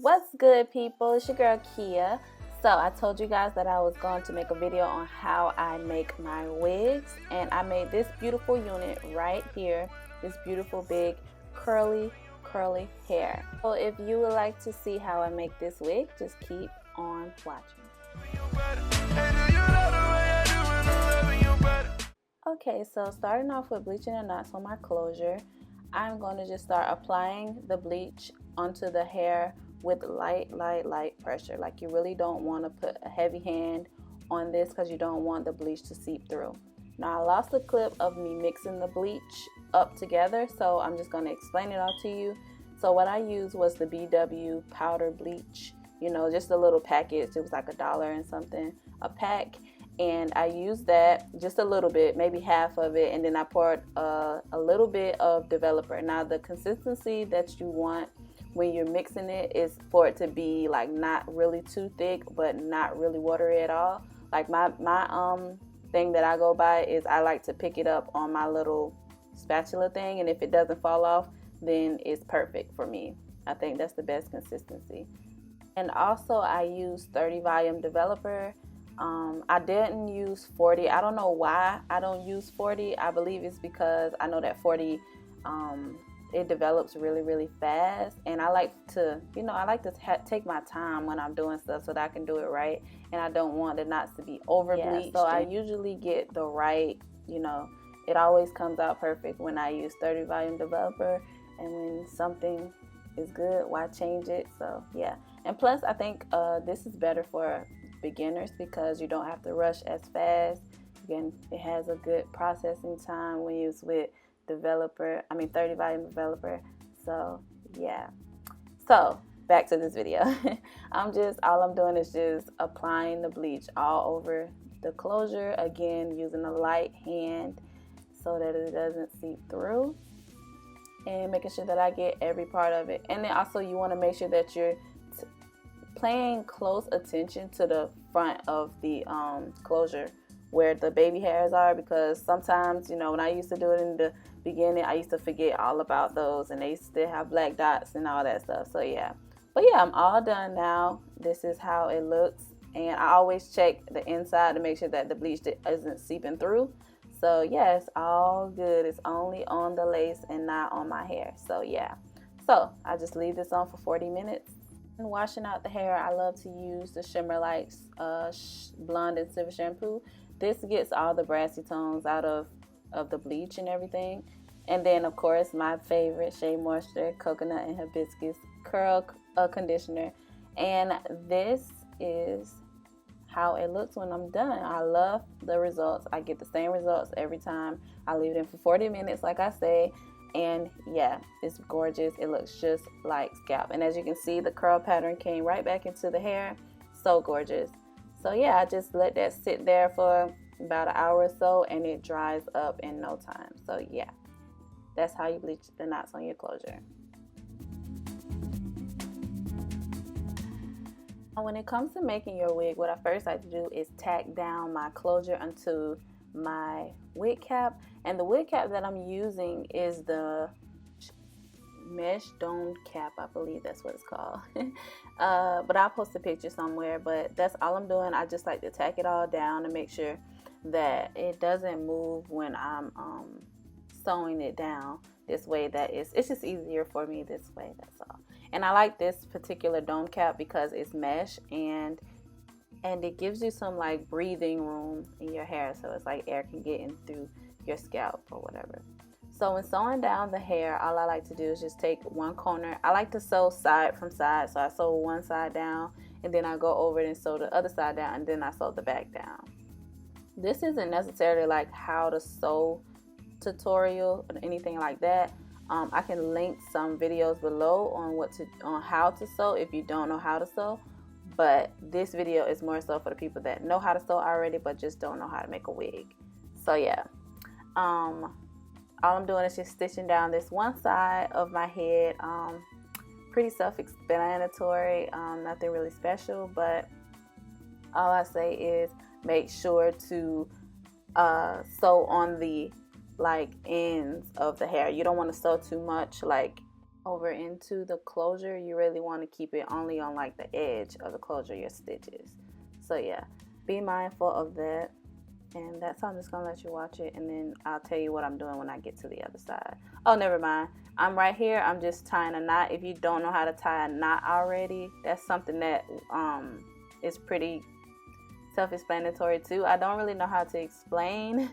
What's good, people? It's your girl Kia. So I told you guys that I was going to make a video on how I make my wigs, and I made this beautiful unit right here, this beautiful big curly hair. So if you would like to see how I make this wig, just keep on watching. Okay, so starting off with bleaching the knots on my closure, I'm going to just start applying the bleach onto the hair with light pressure. Like, you really don't want to put a heavy hand on this because you don't want the bleach to seep through. Now, I lost a clip of me mixing the bleach up together, so I'm just going to explain it all to you. So what I used was the BW powder bleach, you know, just a little package. It was like $1 and something a pack. And I used that just a little bit, maybe half of it, and then I poured a little bit of developer. Now, the consistency that you want when you're mixing it is for it to be like not really too thick, but not really watery at all. Like my thing that I go by is I like to pick it up on my little spatula thing, and if it doesn't fall off, then it's perfect for me. I think that's the best consistency. And also I use 30 volume developer. I didn't use 40. I don't know why I don't use 40. I believe it's because I know that 40 it develops really fast, and I like to, you know, I like to take my time when I'm doing stuff so that I can do it right, and I don't want the knots to be over bleached. So I usually get the right, you know, it always comes out perfect when I use 30 volume developer, and when something is good, why change it? So yeah. And plus I think this is better for beginners because you don't have to rush as fast. Again, it has a good processing time when it's with 30 volume developer. So yeah, so back to this video. all I'm doing is just applying the bleach all over the closure, again using a light hand so that it doesn't seep through, and making sure that I get every part of it. And then also you want to make sure that you're paying close attention to the front of the closure where the baby hairs are, because sometimes, you know, when I used to do it in the beginning, I used to forget all about those, and they still have black dots and all that stuff. So yeah, but yeah, I'm all done now. This is how it looks, and I always check the inside to make sure that the bleach isn't seeping through. So yeah, it's all good. It's only on the lace and not on my hair. So yeah, so I just leave this on for 40 minutes. And washing out the hair, I love to use the Shimmer Lights blonde and silver shampoo. This gets all the brassy tones out of the bleach and everything. And then of course my favorite, Shea Moisture Coconut and Hibiscus Curl Conditioner. And this is how it looks when I'm done. I love the results. I get the same results every time. I leave it in for 40 minutes like I say. And yeah, it's gorgeous. It looks just like scalp. And as you can see, the curl pattern came right back into the hair. So gorgeous. So yeah, I just let that sit there for about an hour or so, and it dries up in no time. So yeah, that's how you bleach the knots on your closure. When it comes to making your wig, what I first like to do is tack down my closure onto my wig cap. And the wig cap that I'm using is the mesh domed cap. I believe that's what it's called. But I'll post a picture somewhere. But that's all I'm doing. I just like to tack it all down and make sure that it doesn't move when I'm sewing it down this way. It's just easier for me this way, that's all. And I like this particular dome cap because it's mesh, and it gives you some like breathing room in your hair, so it's like air can get in through your scalp or whatever. So when sewing down the hair, all I like to do is just take one corner. I like to sew side from side, so I sew one side down, and then I go over it and sew the other side down, and then I sew the back down. This isn't necessarily like how to sew tutorial or anything like that. I can link some videos below on how to sew if you don't know how to sew. But this video is more so for the people that know how to sew already but just don't know how to make a wig. So yeah, all I'm doing is just stitching down this one side of my head. Pretty self-explanatory, nothing really special, but all I say is make sure to sew on the like ends of the hair. You don't want to sew too much like over into the closure, you really want to keep it only on like the edge of the closure, your stitches. So yeah, be mindful of that. And that's how I'm just gonna let you watch it, and then I'll tell you what I'm doing when I get to the other side. Oh, never mind. I'm right here. I'm just tying a knot. If you don't know how to tie a knot already, that's something that is pretty self-explanatory too. I don't really know how to explain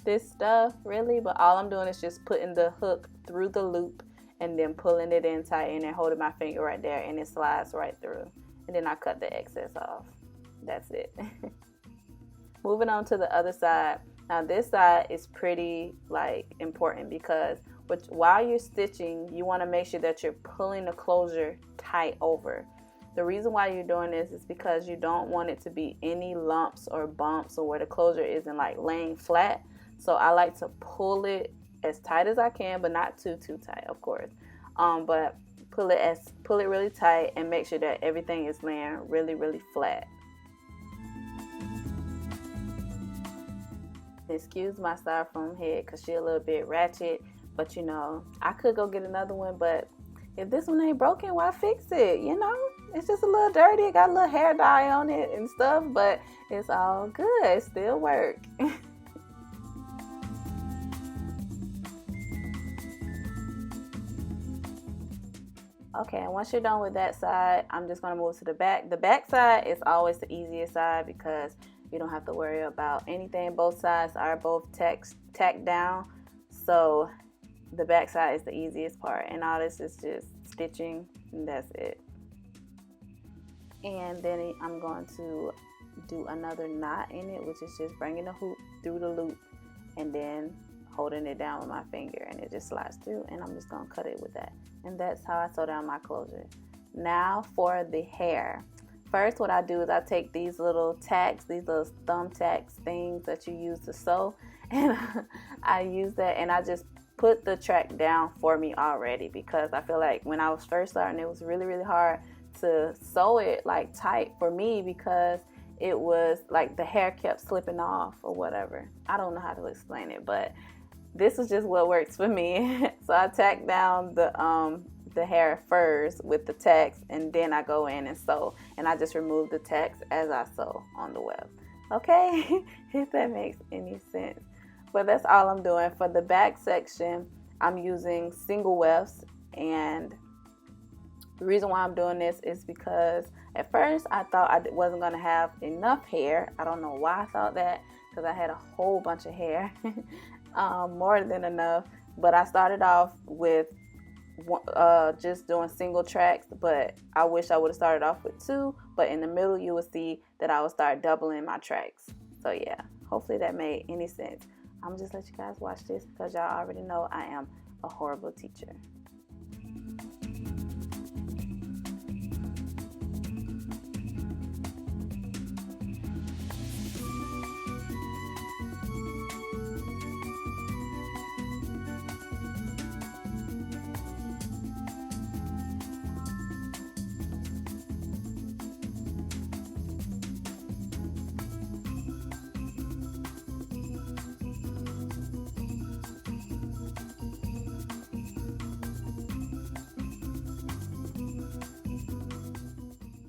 this stuff really, but all I'm doing is just putting the hook through the loop and then pulling it in tight and then holding my finger right there, and it slides right through. And then I cut the excess off. That's it. Moving on to the other side. Now this side is pretty like important because while you're stitching, you want to make sure that you're pulling the closure tight over. The reason why you're doing this is because you don't want it to be any lumps or bumps or where the closure isn't like laying flat. So I like to pull it as tight as I can, but not too tight, of course. But pull it really tight and make sure that everything is laying really flat. Excuse my styrofoam head because she's a little bit ratchet, but you know, I could go get another one, but if this one ain't broken, why fix it? You know, it's just a little dirty. It got a little hair dye on it and stuff, but it's all good. It still work. Okay, and once you're done with that side, I'm just going to move to the back. The back side is always the easiest side because you don't have to worry about anything. Both sides are both tacked down. So the back side is the easiest part. And all this is just stitching, and that's it. And then I'm going to do another knot in it, which is just bringing the hoop through the loop and then holding it down with my finger, and it just slides through, and I'm just going to cut it with that. And that's how I sew down my closure. Now for the hair. First, what I do is I take these little tacks, these little thumbtacks things that you use to sew, and I use that, and I just put the track down for me already because I feel like when I was first starting, it was really hard to sew it like tight for me because it was like the hair kept slipping off or whatever. I don't know how to explain it, but this is just what works for me. So I tack down the hair first with the tacks, and then I go in and sew, and I just remove the tacks as I sew on the web. Okay, if that makes any sense. But that's all I'm doing. For the back section, I'm using single wefts, and the reason why I'm doing this is because at first I thought I wasn't going to have enough hair. I don't know why I thought that, because I had a whole bunch of hair, more than enough. But I started off with just doing single tracks, but I wish I would have started off with 2, but in the middle you will see that I will start doubling my tracks. So yeah, hopefully that made any sense. I'm just let you guys watch this because y'all already know I am a horrible teacher.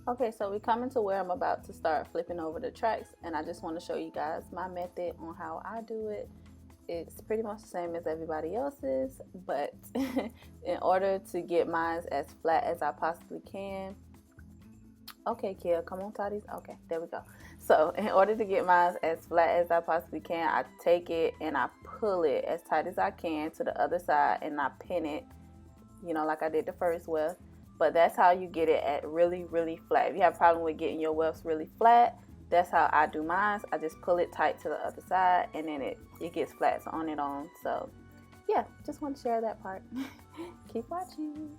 Okay, so we're coming to where I'm about to start flipping over the tracks, and I just want to show you guys my method on how I do it. It's pretty much the same as everybody else's, but in order to get mine as flat as I possibly can. Okay, Kia, come on, tie these. Okay, there we go. So in order to get mine as flat as I possibly can, I take it and I pull it as tight as I can to the other side, and I pin it, you know, like I did the first weft. But that's how you get it at really flat. If you have a problem with getting your wefts really flat, that's how I do mine. I just pull it tight to the other side, and then it gets flat on its own. So yeah, just want to share that part. Keep watching.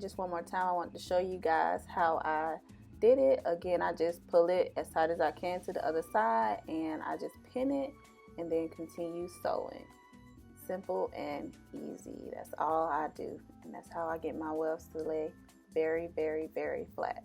Just one more time, I want to show you guys how I did it. Again, I just pull it as tight as I can to the other side, and I just pin it and then continue sewing. simple and easy. That's all I do, and that's how I get my wefts to lay very, very, very flat.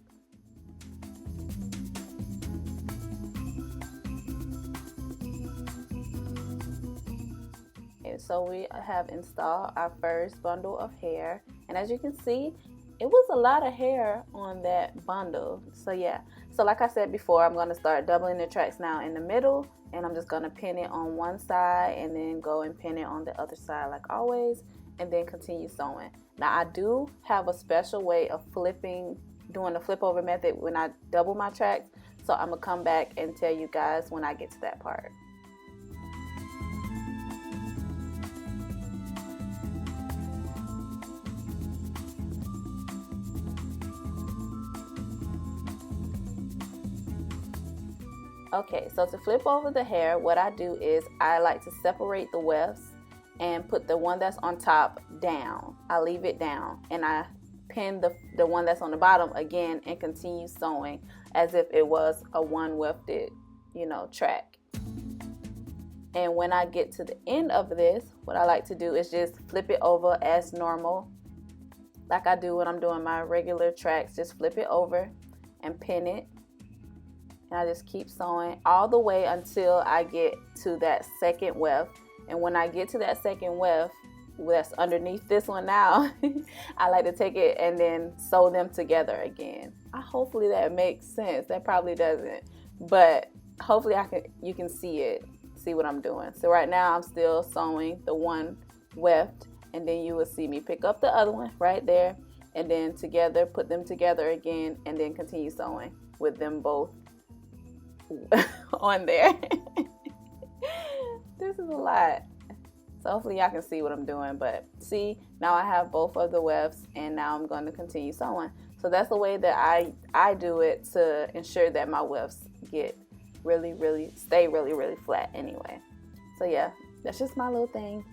Okay, so we have installed our first bundle of hair, and as you can see, it was a lot of hair on that bundle. So yeah, so like I said before, I'm going to start doubling the tracks now in the middle, and I'm just going to pin it on one side and then go and pin it on the other side like always, and then continue sewing. Now I do have a special way of flipping, doing the flip over method when I double my tracks, so I'm gonna come back and tell you guys when I get to that part. Okay, so to flip over the hair, what I do is I like to separate the wefts and put the one that's on top down. I leave it down and I pin the one that's on the bottom again and continue sewing as if it was a one wefted, track. And when I get to the end of this, what I like to do is just flip it over as normal, like I do when I'm doing my regular tracks. Just flip it over and pin it. And I just keep sewing all the way until I get to that second weft. And when I get to that second weft that's underneath this one now, I like to take it and then sew them together again. Hopefully that makes sense. That probably doesn't, but hopefully you can see what I'm doing. So right now I'm still sewing the one weft, and then you will see me pick up the other one right there, and then together put them together again, and then continue sewing with them both on there. This is a lot, so hopefully y'all can see what I'm doing. But see, now I have both of the wefts, and now I'm going to continue sewing. So that's the way that I do it to ensure that my wefts get stay really flat anyway. So yeah, that's just my little thing,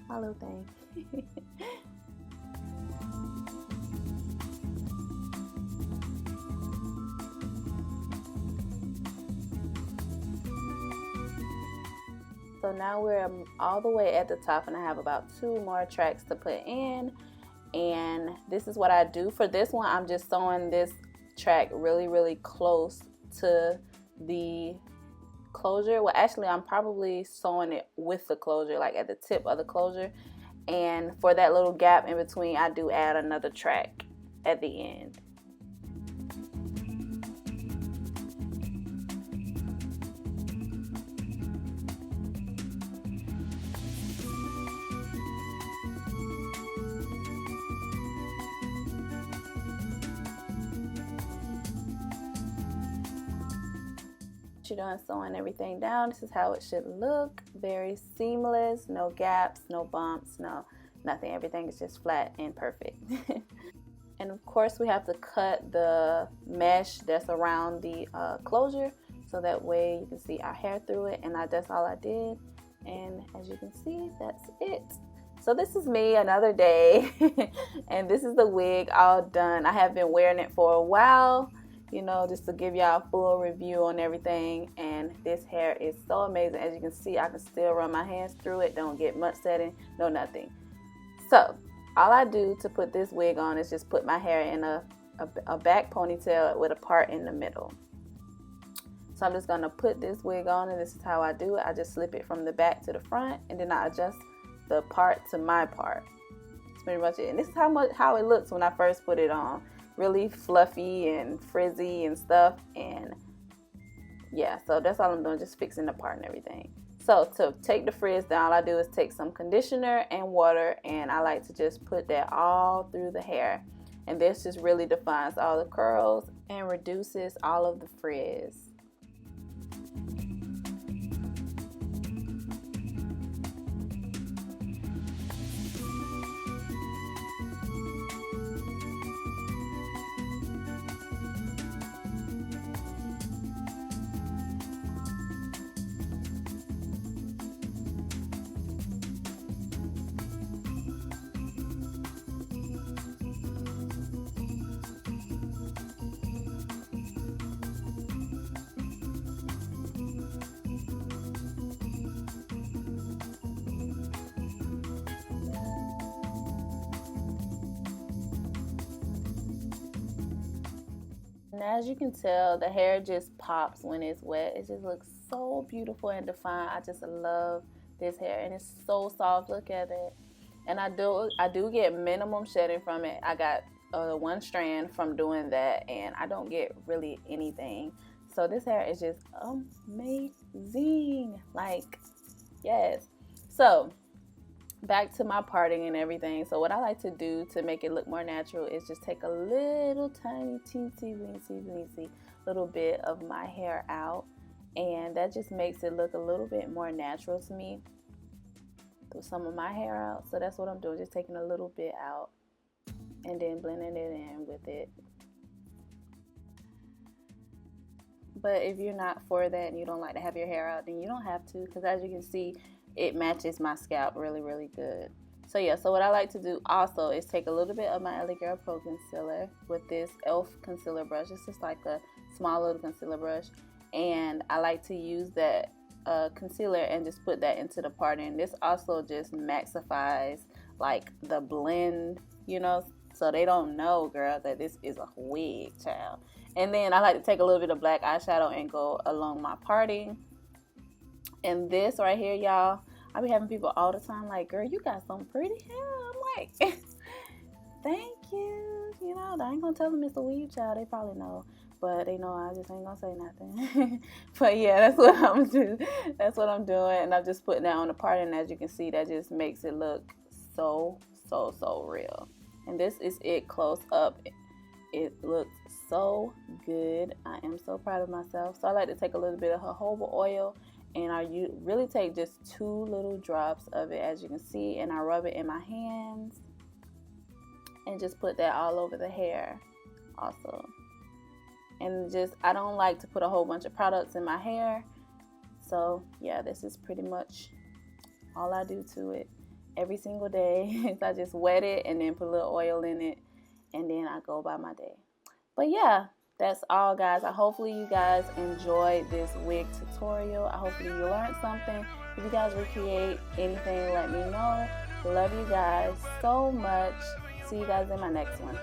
my little thing. So now we're all the way at the top, and I have about 2 more tracks to put in. And this is what I do for this one. I'm just sewing this track really close to the closure. Well, actually I'm probably sewing it with the closure, like at the tip of the closure. And for that little gap in between, I do add another track at the end. You're done sewing everything down. This is how it should look. Very seamless, no gaps, no bumps, no nothing. Everything is just flat and perfect. And of course we have to cut the mesh that's around the closure, so that way you can see our hair through it. And that's all I did, and as you can see, that's it. So this is me another day. And this is the wig all done. I have been wearing it for a while, just to give y'all a full review on everything. And this hair is so amazing. As you can see, I can still run my hands through it. Don't get much setting, no nothing. So all I do to put this wig on is just put my hair in a back ponytail with a part in the middle. So I'm just gonna put this wig on, and this is how I do it. I just slip it from the back to the front, and then I adjust the part to my part. That's pretty much it. And this is how it looks when I first put it on. Really fluffy and frizzy and stuff. And yeah, so that's all I'm doing, just fixing the part and everything. So to take the frizz down, all I do is take some conditioner and water, and I like to just put that all through the hair. And this just really defines all the curls and reduces all of the frizz. as you can tell, the hair just pops when it's wet. It just looks so beautiful and defined. I just love this hair, and it's so soft. Look at it. And I do get minimum shedding from it. I got one strand from doing that, and I don't get really anything. So this hair is just amazing. Like, yes. So back to my parting and everything. So what I like to do to make it look more natural is just take a little tiny teensy little bit of my hair out, and that just makes it look a little bit more natural to me. Throw some of my hair out. So that's what I'm doing, just taking a little bit out and then blending it in with it. But if you're not for that and you don't like to have your hair out, then you don't have to, because as you can see, it matches my scalp really good. So yeah, so what I like to do also is take a little bit of my LA Girl Pro concealer with this e.l.f. concealer brush. It's just like a small little concealer brush, and I like to use that concealer and just put that into the part, and this also just maxifies like the blend, you know, so they don't know, girl, that this is a wig, child. And then I like to take a little bit of black eyeshadow and go along my parting. And this right here, y'all, I be having people all the time like, girl, you got some pretty hair. I'm like, thank you. You know, I ain't gonna tell them it's a weave, child. They probably know, but they know I just ain't gonna say nothing. But yeah, that's what I'm doing. That's what I'm doing, and I'm just putting that on the part. And as you can see, that just makes it look so real. And this is it close up. It looks so good. I am so proud of myself. So I like to take a little bit of jojoba oil, and I really take just 2 little drops of it, as you can see, and I rub it in my hands and just put that all over the hair also. And just, I don't like to put a whole bunch of products in my hair. So yeah, this is pretty much all I do to it every single day. I just wet it and then put a little oil in it, and then I go by my day. But yeah, that's all, guys. Hopefully you guys enjoyed this wig tutorial. Hopefully you learned something. If you guys recreate anything, let me know. Love you guys so much. See you guys in my next one.